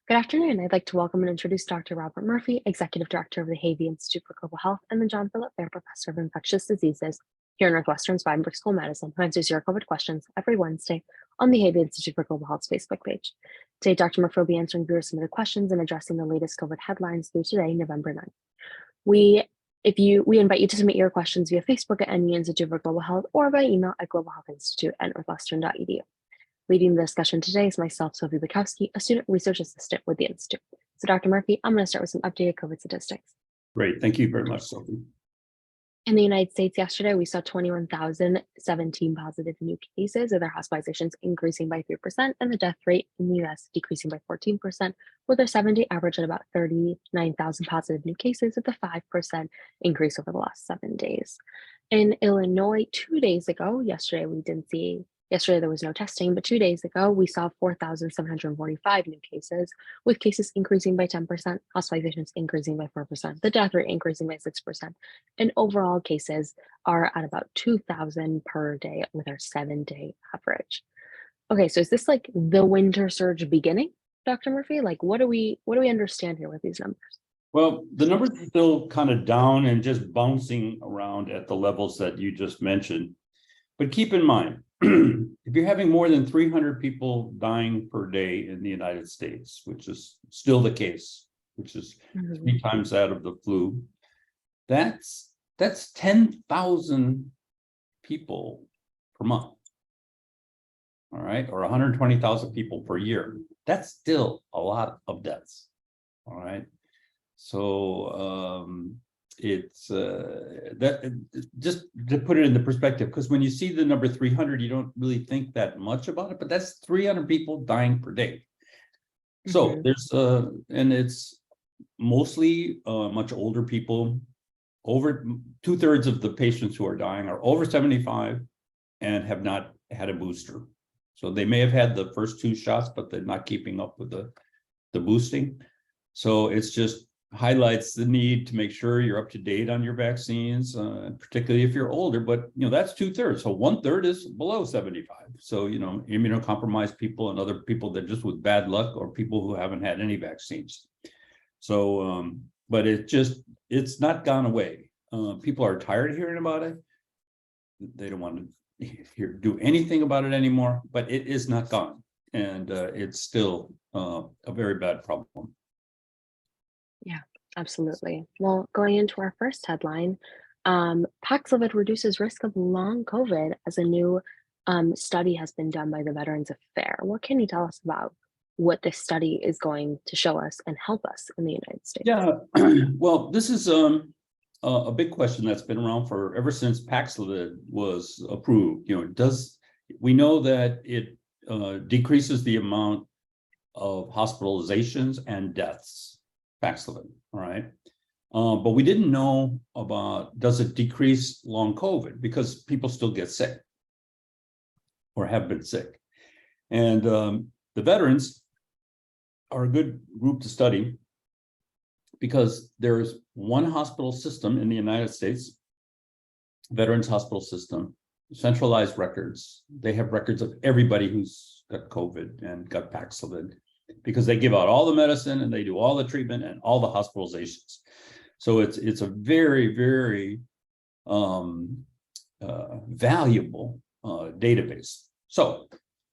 Good afternoon. I'd like to welcome and introduce Dr. Robert Murphy, Executive Director of the Havey Institute for Global Health, and the John Philip Fair Professor of Infectious Diseases here at Northwestern's Weinberg School of Medicine, who answers your COVID questions every Wednesday on the Havey Institute for Global Health's Facebook page. Today, Dr. Murphy will be answering viewer submitted questions and addressing the latest COVID headlines through today, November 9th. We invite you to submit your questions via Facebook at NU Institute for Global Health or by email at globalhealthinstitute@northwestern.edu. Leading the discussion today is myself, Sophie Bukowski, a student research assistant with the Institute. So Dr. Murphy, I'm going to start with some updated COVID statistics. Great. Thank you very much, Sophie. In the United States yesterday, we saw 21,017 positive new cases, with our hospitalizations increasing by 3% and the death rate in the US decreasing by 14%, with our 7-day average at about 39,000 positive new cases, with a 5% increase over the last 7 days. In Illinois, 2 days ago, yesterday there was no testing, but 2 days ago, we saw 4,745 new cases, with cases increasing by 10%, hospitalizations increasing by 4%, the death rate increasing by 6%, and overall cases are at about 2,000 per day with our 7-day average. Okay, so is this like the winter surge beginning, Dr. Murphy? Like, what do we understand here with these numbers? Well, the numbers are still kind of down and just bouncing around at the levels that you just mentioned. But keep in mind, if you're having more than 300 people dying per day in the United States, which is still the case, which is 3 times that of the flu, that's 10,000 people per month. All right, or 120,000 people per year. That's still a lot of deaths. All right, so it's that just to put it in the perspective, because when you see the number 300, you don't really think that much about it, but that's 300 people dying per day. So there's and it's mostly much older people. Over 2/3 of the patients who are dying are over 75 and have not had a booster. So they may have had the first 2 shots, but they're not keeping up with the boosting. So it's just highlights the need to make sure you're up to date on your vaccines, particularly if you're older. But that's 2/3. So 1/3 is below 75. So immunocompromised people and other people that just with bad luck, or people who haven't had any vaccines. So, but it's not gone away. People are tired of hearing about it. They don't want to do anything about it anymore. But it is not gone, and it's still a very bad problem. Yeah, absolutely. Well, going into our first headline, Paxilvid reduces risk of long COVID as a new study has been done by the Veterans Affairs. What can you tell us about what this study is going to show us and help us in the United States? Yeah, well, this is a big question that's been around for ever since Paxilvid was approved. We know that it decreases the amount of hospitalizations and deaths. Paxilvid, all right, but we didn't know about, does it decrease long COVID, because people still get sick or have been sick, and the veterans are a good group to study, because there's one hospital system in the United States, Veterans Hospital System, centralized records. They have records of everybody who's got COVID and got Paxilvid, because they give out all the medicine and they do all the treatment and all the hospitalizations. So it's a very, very valuable database. So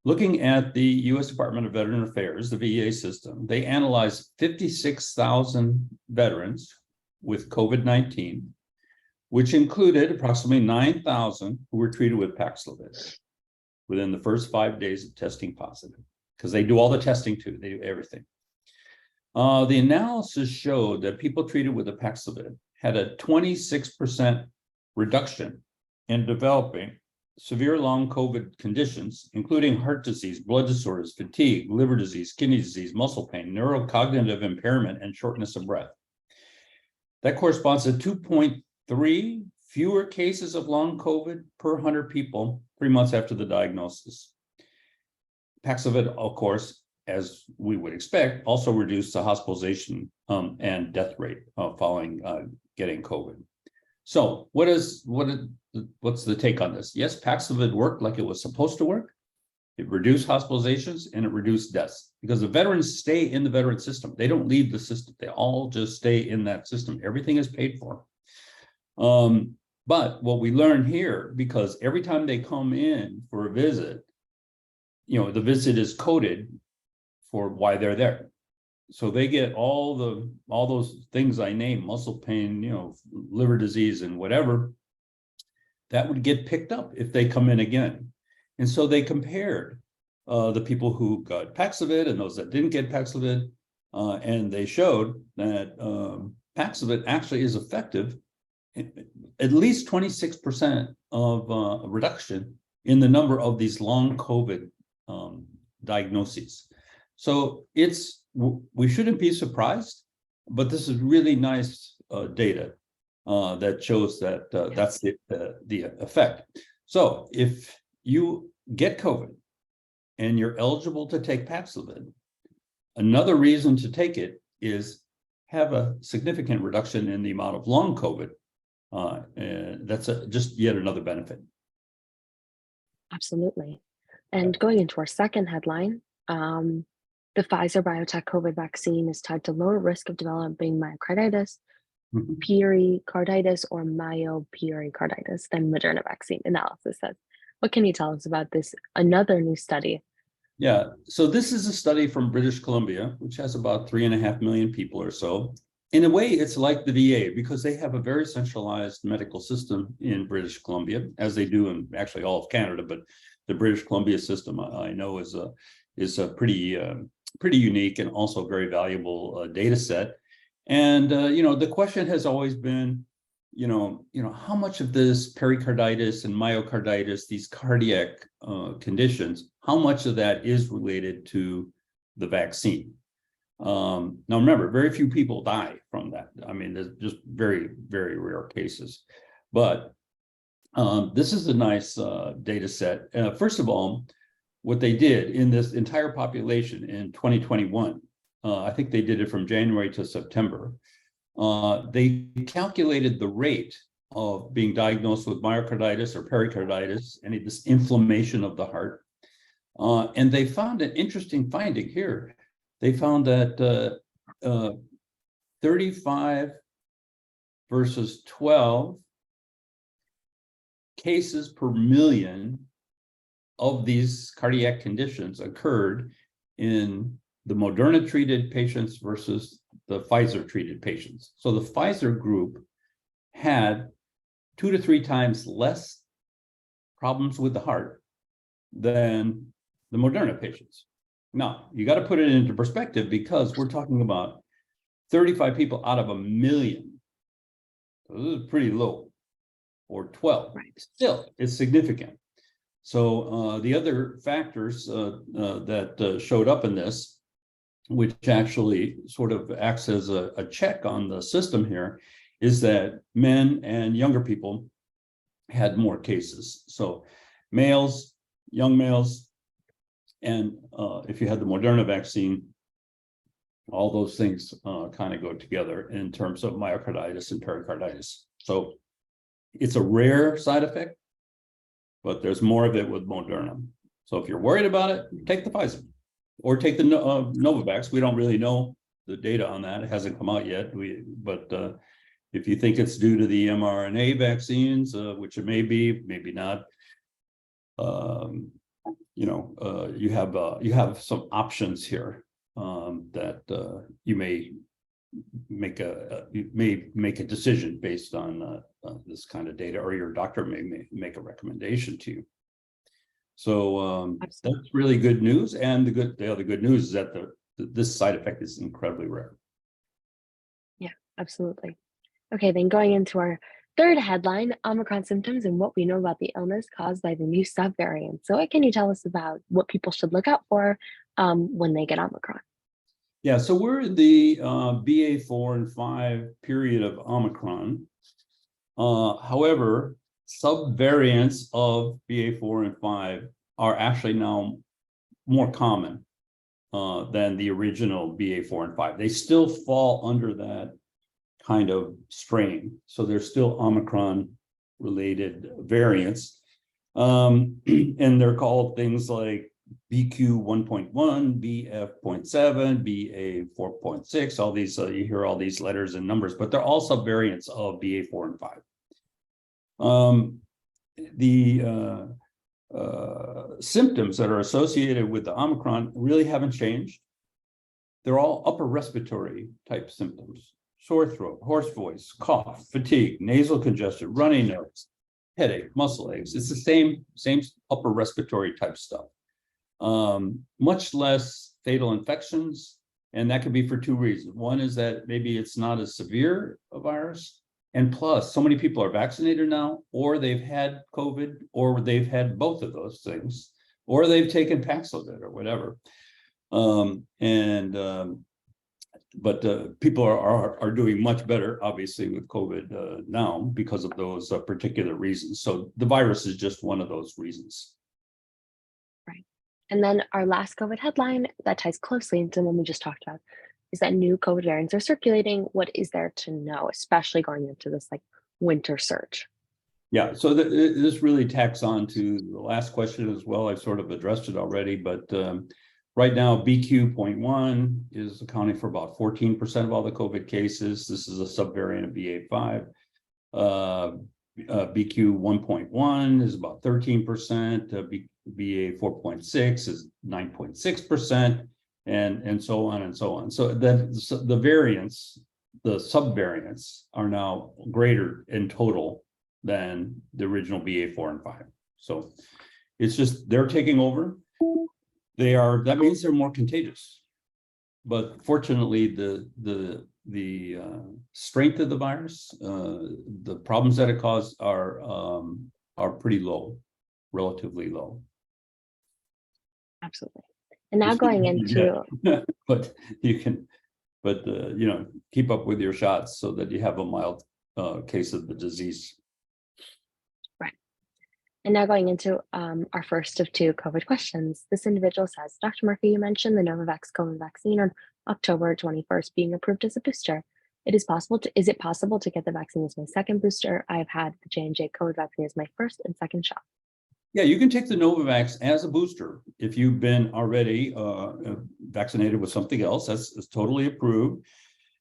looking at the U.S. Department of Veteran Affairs, the VA system, they analyzed 56,000 veterans with COVID-19, which included approximately 9,000 who were treated with Paxilvid within the first 5 days of testing positive, because they do all the testing too, they do everything. The analysis showed that people treated with the Paxilvid had a 26% reduction in developing severe long COVID conditions, including heart disease, blood disorders, fatigue, liver disease, kidney disease, muscle pain, neurocognitive impairment, and shortness of breath. That corresponds to 2.3 fewer cases of long COVID per 100 people 3 months after the diagnosis. Paxilvid, of course, as we would expect, also reduced the hospitalization and death rate following getting COVID. So what's the take on this? Yes, Paxilvid worked like it was supposed to work. It reduced hospitalizations and it reduced deaths because the veterans stay in the veteran system. They don't leave the system. They all just stay in that system. Everything is paid for. But what we learn here, because every time they come in for a visit, the visit is coded for why they're there. So they get all those things I named, muscle pain, liver disease and whatever, that would get picked up if they come in again. And so they compared the people who got Paxilvid and those that didn't get Paxilvid, and they showed that Paxilvid actually is effective, at least 26% of reduction in the number of these long COVID diagnoses. So we shouldn't be surprised, but this is really nice data that shows that that's the effect. So if you get COVID and you're eligible to take Paxilvid, another reason to take it is have a significant reduction in the amount of long COVID. And that's just yet another benefit. Absolutely. And going into our second headline, the Pfizer biotech COVID vaccine is tied to lower risk of developing myocarditis, pericarditis, or myopericarditis than Moderna vaccine, analysis says. What can you tell us about this? Another new study. Yeah, so this is a study from British Columbia, which has about 3.5 million people or so. In a way, it's like the VA because they have a very centralized medical system in British Columbia, as they do in actually all of Canada. But the British Columbia system, I know, is a pretty unique and also very valuable data set. And the question has always been, how much of this pericarditis and myocarditis, these cardiac conditions, how much of that is related to the vaccine? Now, remember, very few people die from that. I mean, there's just very, very rare cases. But this is a nice data set. First of all, what they did in this entire population in 2021, I think they did it from January to September. They calculated the rate of being diagnosed with myocarditis or pericarditis, any of this inflammation of the heart. And they found an interesting finding here. They found that 35 versus 12 cases per million of these cardiac conditions occurred in the Moderna treated patients versus the Pfizer treated patients. So the Pfizer group had 2 to 3 times less problems with the heart than the Moderna patients. Now, you got to put it into perspective because we're talking about 35 people out of 1 million. So this is pretty low, or 12. Right. Still, it's significant. So the other factors that showed up in this, which actually sort of acts as a check on the system here, is that men and younger people had more cases. So males, young males, and if you had the Moderna vaccine, all those things kind of go together in terms of myocarditis and pericarditis. So it's a rare side effect, but there's more of it with Moderna. So if you're worried about it, take the Pfizer or take the Novavax. We don't really know the data on that. It hasn't come out yet. But if you think it's due to the mRNA vaccines, which it may be, maybe not, you have some options here that you may make a decision based on this kind of data, or your doctor may make a recommendation to you. So that's really good news. And the other good news is that this side effect is incredibly rare. Yeah, absolutely. Okay, then going into our third headline, Omicron symptoms and what we know about the illness caused by the new subvariant. So what can you tell us about what people should look out for when they get Omicron? Yeah, so we're in the BA4 and 5 period of Omicron. However, subvariants of BA4 and 5 are actually now more common than the original BA4 and 5. They still fall under that kind of strain. So there's still Omicron related variants. And they're called things like BQ 1.1, BF 0.7, BA 4.6, all these, you hear all these letters and numbers, but they're all subvariants of BA 4 and 5. The symptoms that are associated with the Omicron really haven't changed. They're all upper respiratory type symptoms: sore throat, hoarse voice, cough, fatigue, nasal congestion, runny nose, headache, muscle aches. It's the same upper respiratory type stuff. Much less fatal infections, and that could be for two reasons. One is that maybe it's not as severe a virus, and plus so many people are vaccinated now, or they've had COVID, or they've had both of those things, or they've taken Paxilvid or whatever. But people are doing much better, obviously, with COVID now because of those particular reasons. So the virus is just one of those reasons. Right. And then our last COVID headline that ties closely into one we just talked about is that new COVID variants are circulating. What is there to know, especially going into this like winter surge? Yeah, so this really tacks on to the last question as well. I've sort of addressed it already, but right now, BQ 0.1 is accounting for about 14% of all the COVID cases. This is a subvariant of BA5. BQ 1.1 is about 13%. BA 4.6 is 9.6%, and so on and so on. So the variants, the subvariants, are now greater in total than the original BA 4 and 5. So it's just they're taking over. That means they're more contagious, but fortunately the strength of the virus, the problems that it caused are pretty low, relatively low. Absolutely. And now going into but you can keep up with your shots so that you have a mild case of the disease. And now going into our first of two COVID questions. This individual says, Dr. Murphy, you mentioned the Novavax COVID vaccine on October 21st being approved as a booster. Is it possible to get the vaccine as my second booster? I've had the J&J COVID vaccine as my first and second shot. Yeah, you can take the Novavax as a booster if you've been already vaccinated with something else. That's totally approved.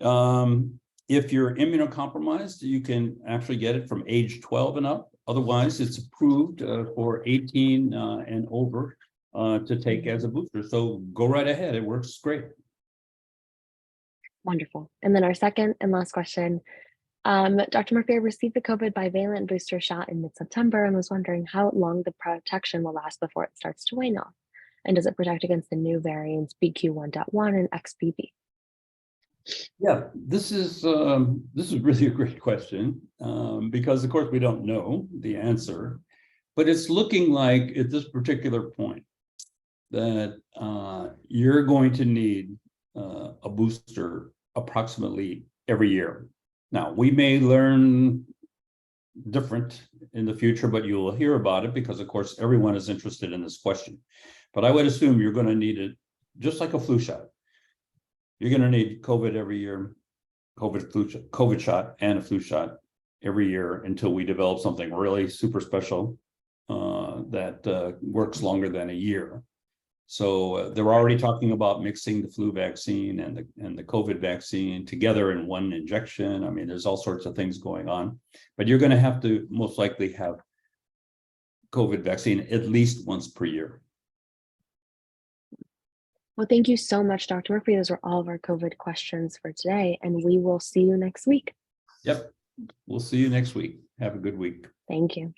If you're immunocompromised, you can actually get it from age 12 and up. Otherwise, it's approved for 18 and over to take as a booster. So go right ahead. It works great. Wonderful. And then our second and last question. Dr. Murphy, I received the COVID bivalent booster shot in mid-September and was wondering how long the protection will last before it starts to wane off. And does it protect against the new variants BQ1.1 and XBB? Yeah, this is really a great question because, of course, we don't know the answer, but it's looking like at this particular point that you're going to need a booster approximately every year. Now, we may learn different in the future, but you will hear about it because, of course, everyone is interested in this question. But I would assume you're going to need it just like a flu shot. You're going to need COVID every year, COVID shot and a flu shot every year until we develop something really super special that works longer than a year. So they're already talking about mixing the flu vaccine and the COVID vaccine together in one injection. I mean, there's all sorts of things going on, but you're going to have to most likely have COVID vaccine at least once per year. Well, thank you so much, Dr. Murphy. Those are all of our COVID questions for today, and we will see you next week. Yep. We'll see you next week. Have a good week. Thank you.